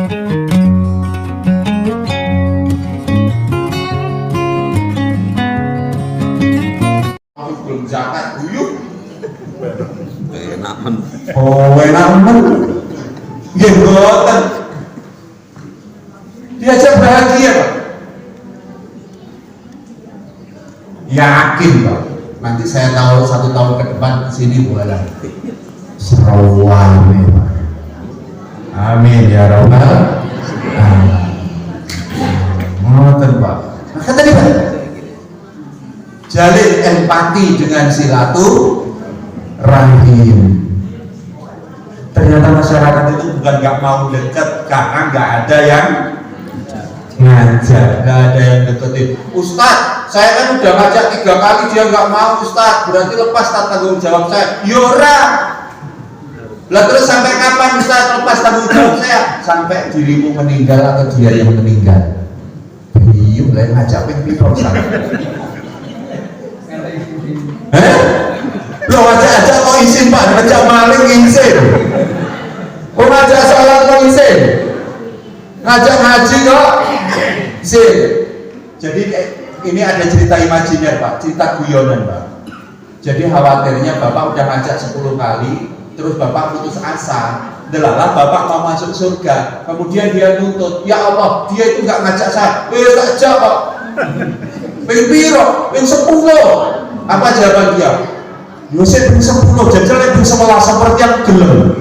belum zakat guyup enak men. oh enak men nggih mboten diajak bahagia Pak, yakin Pak nanti saya tahu 1 tahun ke depan kesini boleh serawame Pak, amin ya rabbal alamin. Ngoten Pak, maka tadi Pak jalin empati dengan silaturahim. Ternyata masyarakat itu bukan nggak mau dekat karena nggak ada yang ngajak, nggak ada yang deketin. Ustadz, saya kan udah ngajak 3 kali dia nggak mau Ustadz, berarti lepas tanggung jawab saya. Yora, lah terus sampai kapan Ustadz lepas tanggung jawab saya? Sampai dirimu meninggal atau dia yang meninggal? Iya, mulai ngajak ping-ping Ustadz. Lo ngajak kok izin Pak, ngajak maling izin, kok ngajak sholat kok izin, ngajak ngaji kok izin. Jadi ini ada cerita imajiner Pak, cerita guyonan Pak. Jadi khawatirnya Bapak udah ngajak 10 kali, terus Bapak putus asa, delalah Bapak mau masuk surga, kemudian dia nuntut, ya Allah dia itu nggak ngajak saya, tak ajak kok, ping piro, ping 10. Apa jawaban dia? Yosef ping 10, jajal ping 11 seperti yang gelem.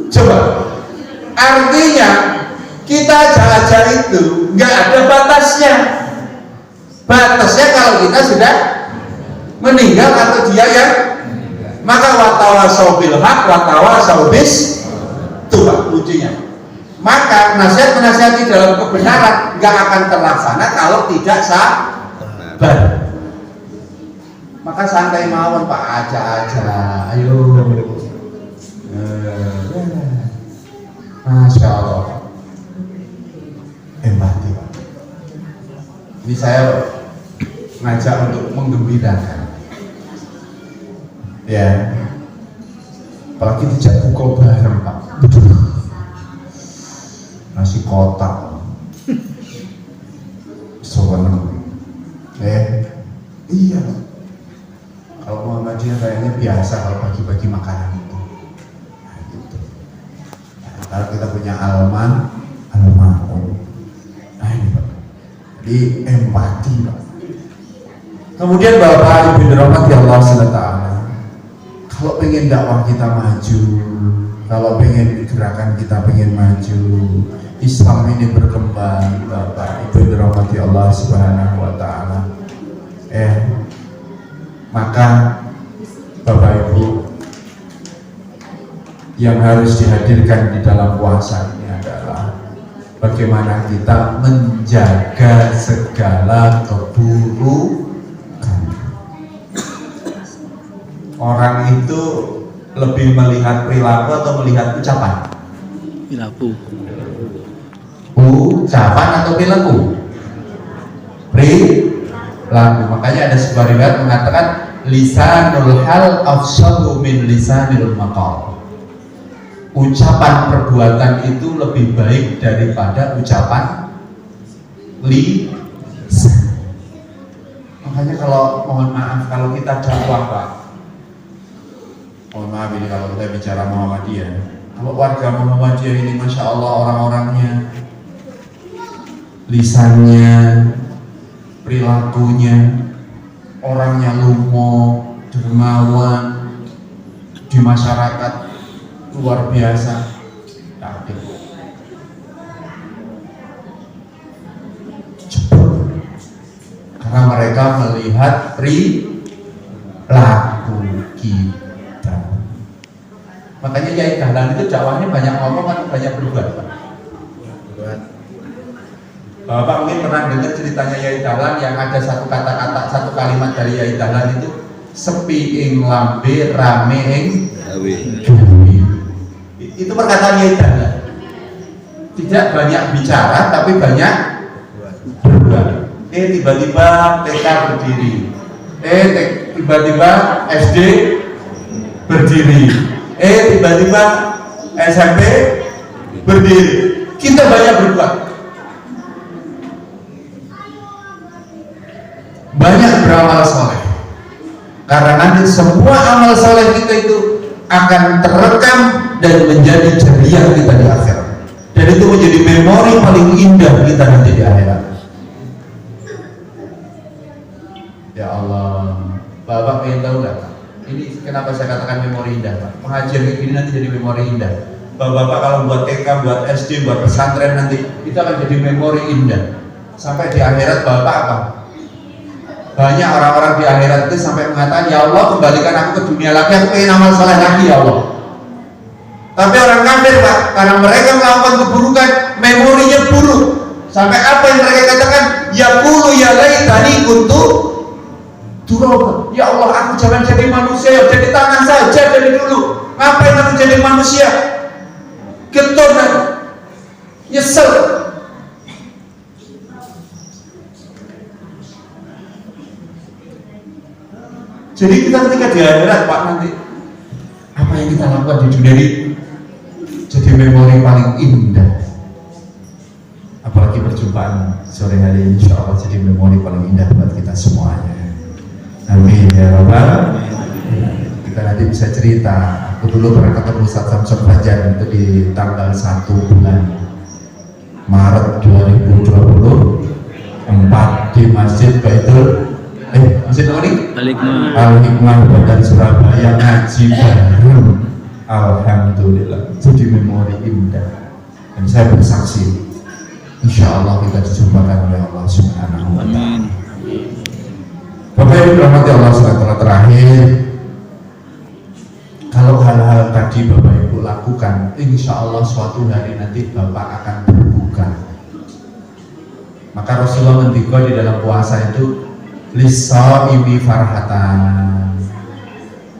Coba, artinya kita ajak-ajak itu nggak ada batasnya. Batasnya kalau kita sudah meninggal atau dia yang maka watawasau bil haq watawasau bis itu Pak kuncinya. Maka nasihat-menasihati dalam kebenaran nggak akan terlaksana kalau tidak sabar. Maka santai mawon Pak, aja ayo. Masya Allah, empati Pak. Ini saya ngajak untuk menggembirakan, ya. Apalagi dijak buka bareng Pak. Nasi kotak, sewenang. Iya. Kalau Muhammadiyah kayaknya biasa kalau bagi-bagi makanan itu. Nah, gitu. Nah, kalau kita punya alman. Nah ini Pak. Jadi empati Pak. Kemudian Bapak Ibu dirahmati Allah SWT. Kalau pengen dakwah kita maju, kalau pengen gerakan kita pengen maju, Islam ini berkembang, Bapak Ibu dirahmati Allah Subhanahu wa taala. Maka Bapak Ibu yang harus dihadirkan di dalam puasa ini adalah bagaimana kita menjaga segala keburukan. Orang itu lebih melihat perilaku atau melihat ucapan? Perilaku. Ucapan atau perilaku? Perilaku. Makanya ada sebuah riwayat mengatakan lisanul hal afsahu min lisanil maqal. Ucapan perbuatan itu lebih baik daripada ucapan lisan. Makanya kalau mohon maaf kalau kita dakwah Pak, mohon maaf ini kalau kita bicara Muhammadiyah, kalau warga Muhammadiyah ini Masya Allah orang-orangnya, lisannya, perilakunya, orangnya lumo, dermawan, di masyarakat luar biasa. Yakin. Karena mereka melihat perilaku kita. Makanya Yai Dahlan itu dakwahnya banyak ngomong atau banyak berbuat Pak? Bapak mungkin pernah dengar ceritanya Yai Dahlan yang ada satu kata-kata, satu kalimat dari Yai Dahlan itu sepi ing lambe rame ing gawe. Itu perkataan Yai Dahlan. Tidak banyak bicara tapi banyak berbuat. Tiba-tiba TK berdiri. Tiba-tiba SD berdiri. Tiba-tiba SMP berdiri. Kita banyak berbuat, banyak beramal soleh, karena nanti semua amal soleh kita itu akan terekam dan menjadi jariah kita di akhirat, dan itu menjadi memori paling indah kita nanti di akhirat. Ya Allah, Bapak pengen tahu nggak? Ini kenapa saya katakan memori indah, Pak? Pengajian ini nanti jadi memori indah. Bapak kalau buat TK, buat SD, buat pesantren nanti itu akan jadi memori indah. Sampai di akhirat Bapak apa? Banyak orang-orang di akhirat itu sampai mengatakan, ya Allah kembalikan aku ke dunia lagi, aku pengen amal saleh lagi ya Allah. Tapi orang kafir Pak, karena mereka melakukan keburukan, memorinya buruk. Sampai apa yang mereka katakan? Yaqulu ya laitani kuntu turaba. Ya Allah, aku jangan jadi manusia, jadi tangan saja dari dulu. Ngapain aku jadi manusia? Getol dan nyesel. Jadi kita ketika di akhirat Pak, nanti apa yang kita lakukan di dunia ini jadi memori paling indah. Apalagi perjumpaan sore hari ini, insya Allah jadi memori paling indah buat kita semuanya. Amin ya Rabbal. Kita nanti bisa cerita. Aku dulu pernah ketemu Ustaz Samsul Fajar itu di tanggal 1 bulan Maret 2024 di Masjid Baitul Masjid apa nih? Al-Hikmah Badan Surabaya, ngaji bareng. Alhamdulillah, jadi memori indah. Dan saya bersaksi, insya Allah kita dijumpakan oleh Allah Subhanahu wa Ta'ala. Bapak Ibu rahmati Allah SWT, terakhir, kalau hal-hal tadi Bapak Ibu lakukan, insya Allah suatu hari nanti Bapak akan berbuka. Maka Rasulullah mendikau di dalam puasa itu lis-shaimi farhatan.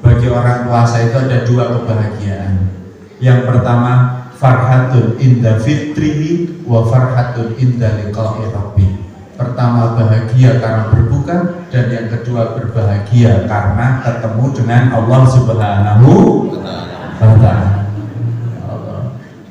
Bagi orang puasa itu ada dua kebahagiaan. Yang pertama, farhatun inda fitrihi wa farhatun inda liqa'i rabbih. Pertama bahagia karena berbuka, dan yang kedua berbahagia karena ketemu dengan Allah Subhanahu wa Ta'ala.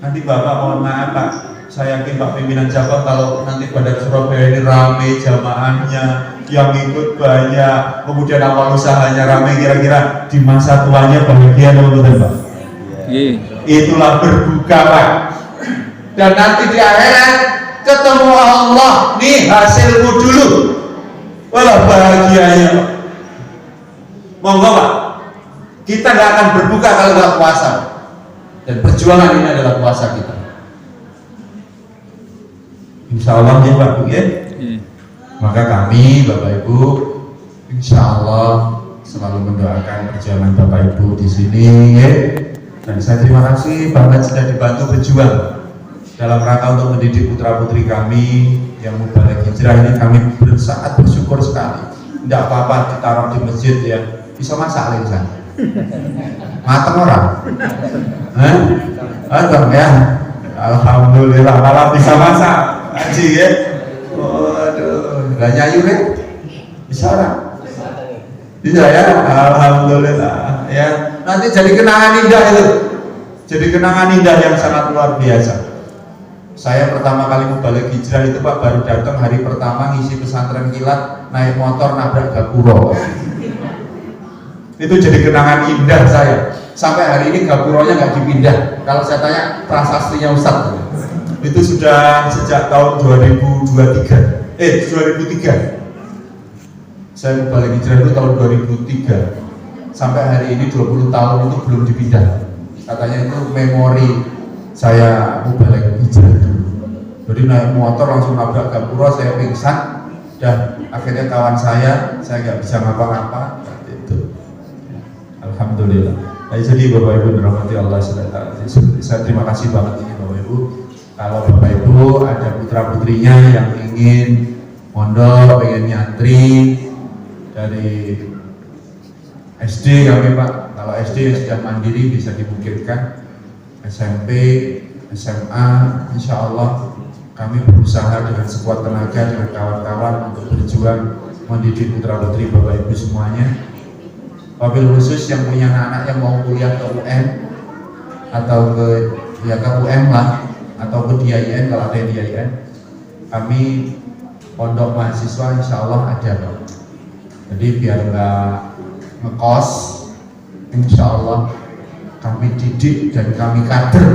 Nanti Bapak mohon maaf Pak, saya yakin Pak pimpinan cabang kalau nanti pada Surabaya ini ramai jamaahnya, yang ikut banyak, kemudian awal usahanya ramai, kira-kira di masa tuanya bahagia atau betul Pak? Itulah berbuka Pak. Dan nanti di akhirat ketemu Allah, nih hasilmu dulu. Walah bahagianya Pak. Monggo Pak, kita nggak akan berbuka kalau nggak puasa. Dan perjuangan ini adalah puasa kita. Insya Allah ya Pak Bu ya. Maka kami Bapak Ibu insya Allah selalu mendoakan perjalanan Bapak Ibu di sini ya. Dan saya terima kasih banget sudah dibantu berjuang dalam rangka untuk mendidik putra putri kami yang mubarak hijrah ini. Kami sangat bersyukur sekali. Tidak apa-apa ditaruh di masjid ya, bisa masak lagi sana. Mateng orang? Mateng ya. Alhamdulillah malah bisa masak. Haji ya. Waduh, nggak nyayu kan? Bisa orang? Bisa ya. Alhamdulillah ya. Nanti jadi kenangan indah itu. Jadi kenangan indah yang sangat luar biasa. Saya pertama kali balik hijrah itu Pak, baru datang hari pertama ngisi pesantren kilat, naik motor nabrak gapuro. Itu jadi kenangan indah saya. Sampai hari ini gapuronya nggak dipindah. Kalau saya tanya prasastinya Ustadz, itu sudah sejak tahun 2003. 2003. Saya balik hijrah itu tahun 2003. Sampai hari ini 20 tahun itu belum dipindah. Katanya itu memori saya balik hijrah dulu. Jadi naik motor langsung nabrak gapuro, saya pingsan, dan akhirnya kawan saya nggak bisa ngapa-ngapa. Itu alhamdulillah. Nah, jadi Bapak Ibu dirahmati Allah SWT, saya terima kasih banget ini Bapak Ibu. Kalau Bapak Ibu ada putra putrinya yang ingin mondok, pengen nyantri dari SD kami Pak. Kalau SD yang sudah mandiri bisa dimungkinkan, SMP, SMA, insya Allah kami berusaha dengan sekuat tenaga dengan kawan-kawan untuk berjuang mendidik putra putri Bapak Ibu semuanya. Wabil khusus yang punya anak yang mau kuliah ke UN, atau ke ya ke UM lah, atau ke DIN kalau ada yang DIN, kami pondok mahasiswa insya Allah ada Pak. Jadi biar nggak ngekos, insya Allah kami didik dan kami kader,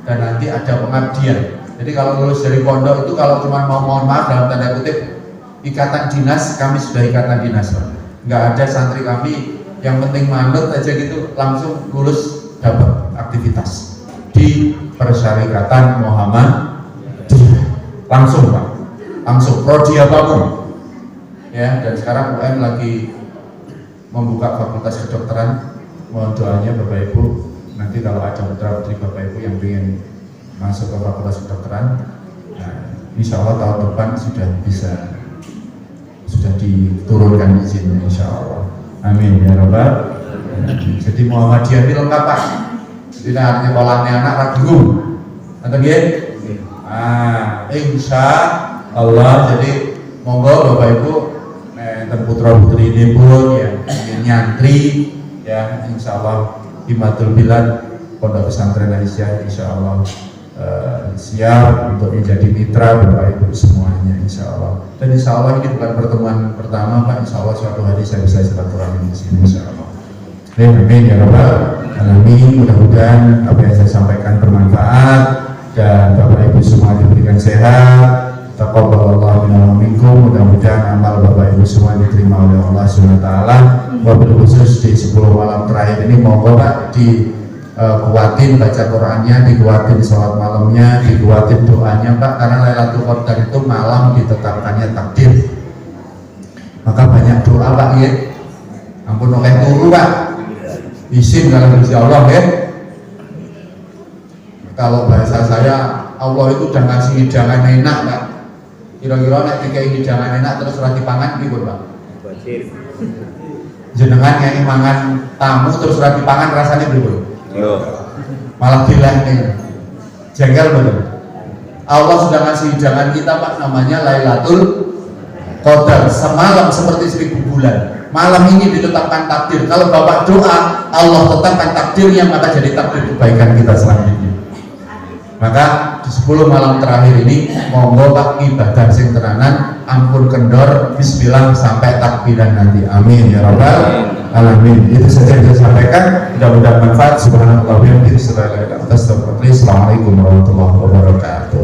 dan nanti ada pengabdian. Jadi kalau lulus dari pondok itu kalau cuma mau mohon maaf dalam tanda kutip ikatan dinas, kami sudah ikatan dinas Pak. Nggak ada santri kami yang penting manut aja gitu langsung lulus dapat aktivitas di Persyarikatan Muhammadiyah langsung Pak, langsung prodi apapun ya. Dan sekarang UM lagi membuka fakultas kedokteran, mohon doanya Bapak Ibu, nanti kalau ada putra putri Bapak Ibu yang ingin masuk ke fakultas kedokteran, nah, insya Allah tahun depan sudah diturunkan izinnya insya Allah. Amin ya Rabbal. Jadi Muhammadiyah ini lengkap Pak. Tidak artinya kolaknya anak ragu. Atau dia? Insya Allah. Jadi monggo Bapak Ibu, putra putri ini pun yang ingin nyantri, ya insya Allah Himatul Bilad Pondok Pesantren Aisyah insya Allah siap untuk menjadi mitra Bapak Ibu semuanya insya Allah. Dan insya Allah ini bukan pertemuan pertama Pak, insya Allah suatu hari saya bisa silaturahmi di sini insya Allah. Amin ya Rabbal Alamin. Mudah-mudahan apa yang saya sampaikan bermanfaat dan Bapak Ibu semua diberikan sehat. Taqabbalallahu minna wa minkum. Mudah-mudahan amal Bapak Ibu semua diterima oleh Allah Subhanahu wa taala. Wabil khusus di 10 malam terakhir ini monggo Pak dikuatin baca Qur'annya, dikuatin sholat malamnya, dikuatin doanya Pak, karena Lailatul Qadar itu malam ditetapkannya takdir. Maka banyak doa Pak ya. Ampun oke turu Pak. Izin kalau Gusti Allah ya. Kalau bahasa saya, Allah itu udah ngasih hidangan enak Pak. Kira-kira nek dikai hidangan enak terus ora dipangan piye Pak? Jenengan yang mangan tamu terus ora dipangan rasanya piye? Malah bilang ini jengkel betul. Allah sudah ngasih hidangan kita Pak, namanya Lailatul Qadar, semalam seperti 1000 bulan. Malam ini ditetapkan takdir. Kalau Bapak doa, Allah tetapkan takdirnya, maka jadi takdir kebaikan kita selanjutnya. Maka di 10 malam terakhir ini monggo Pak ibadah sing tenanan, ampun kendor, bismillah sampai takbiran nanti. Amin ya Rabbal Alamin. Itu saja yang saya sampaikan. Mudah-mudahan manfaat. Subhanallah wa bihamdihi. Assalamualaikum warahmatullahi wabarakatuh.